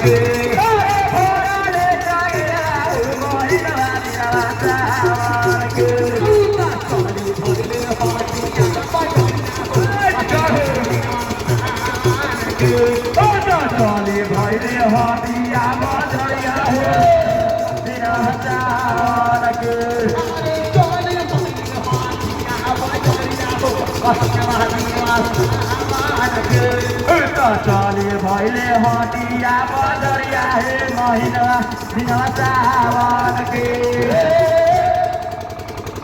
के भोरे जाया महिनवा दिनवा सावन के चली भइले हटिया बजरिया दिनवा सावन के चले भैले हटिया बजरिया हे महीना दिनवा सावन के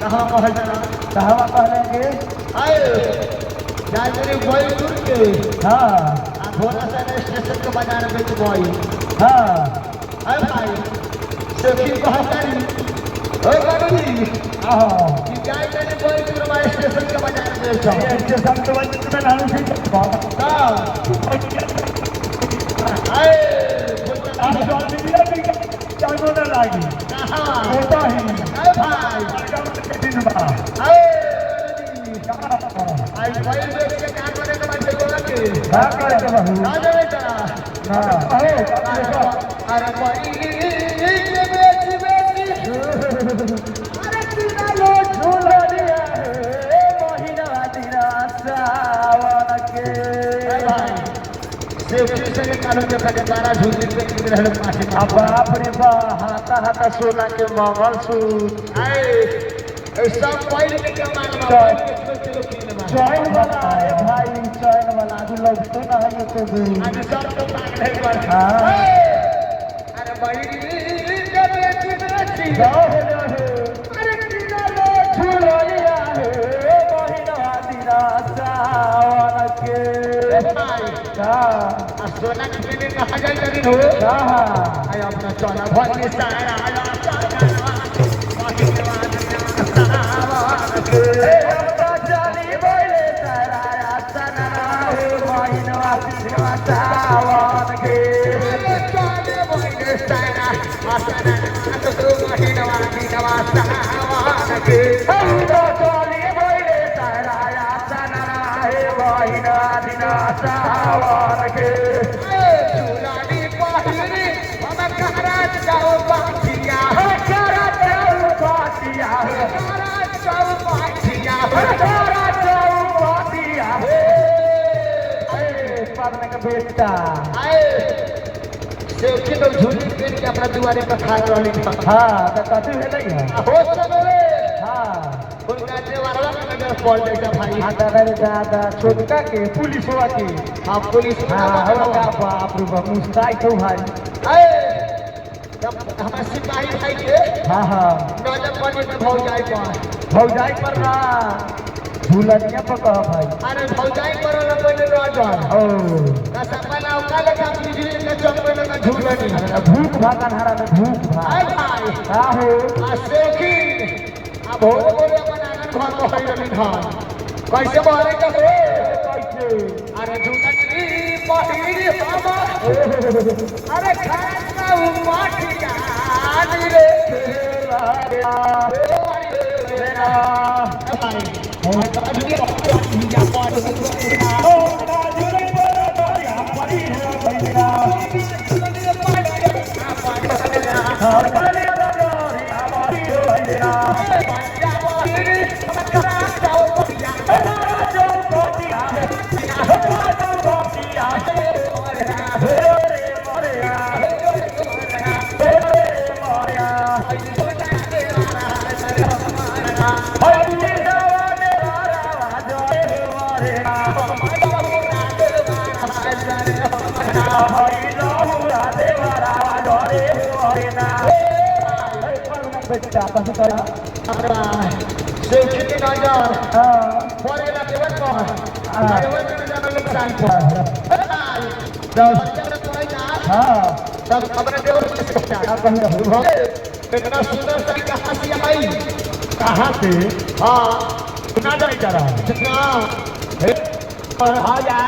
कहाँ कहलेंगे जाजरी बॉय दूर के हाँ भोला सा स्टेशन के बाजार में तो बॉय हाँ अरे भाई सखी बहतारी ओ गाड़ी हाँ कि जाए मैंने बॉय दूर वाले स्टेशन के बाजार में जाओ स्टेशन के बाजार में नानू से आए आप जल्दी मिला कि जानो ना लागी कहाँ होता ही अरे भाई दिन बा आए आई भाई देख के क्या करे के बाद बोला के क्या करे के बहू ना जावे ता हाँ अरे भाई के बेटी बेटी अरे तीना लो झूला दिया हे महीना दिना सावन के भाई सेफ्टी से कानून के फटकारा झूठी पे रहल पाछे अब बाप रे बा हाथा हाथा सोना के मंगलसूत्र आए ऐसा पॉइंट के कमाल में चैन वाला है भाई चैन वाला अभी लोग तो ना है तो भी अरे सब तो पागल है पर हाँ अरे भाई के बेटी बेटी जाओ हे अरे तीना लो झूला लिया हे महीना दिना सावन के भाई हाँ सोना के लिए कहा जाए लेकिन हो हाँ आए अपना चला भले सारा आया चली बोले सराया सना हे महीना दिना सावन के चले भले सारा आसना तो महीना दिनवा सावन के चली बोले सराया सना हे महीना दिना सावन के चुलानी पहिरी हम कहराज जाओ बाटिया करा जाऊ बाटिया कहराज जाओ बाटिया करा जाऊ बाटिया पालने का बेटा आए सेठी तो झूठी पेन के अपना दुआरे पर खा रहली हाँ तो कथी है नहीं है हो सबरे हाँ उनका देवारा में नजर पड़ जाता भाई हाँ दादा रे दादा छोटका के पुलिस हुआ के हाँ पुलिस हाँ का बाप रे बाप मुस्ताई तो भाई आए हमारे सिपाही भाई के हाँ हाँ नजर पड़ने पे भौजाई पर भौजाई पर ना झूलनिया पर कह भाई अरे भौजाई पर ना पहले नजर ओ ना सपना उकाले का बिजली के चमके लगा झूलनी भूख भागन हरा में भूख भाग आए भाई का हो आ सेठी आ भोरे भोरे अपन आंगन घर को है रही धान कैसे बोले का हो कैसे अरे झूलनी पहिरी बाबा अरे खाना उमाटिया रे तेरा भाई बेटा पसंद करा सेठी के नजर हाँ परे लगे बन को अरे वो तो जान लोग साई को हाँ तब खबर दे और क्या कह रहे हो इतना सुंदर तरीका हंसी आई कहाँ से हाँ सुना जाए जरा कितना और हाँ जा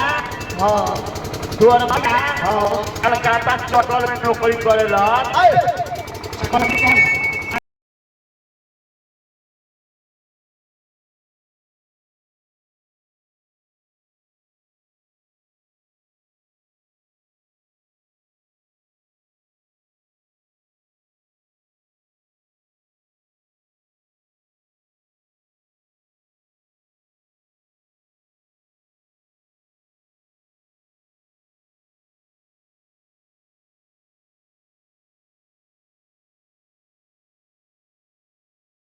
हाँ तू और मगा हाँ कलकत्ता चटल में नौकरी करेला आए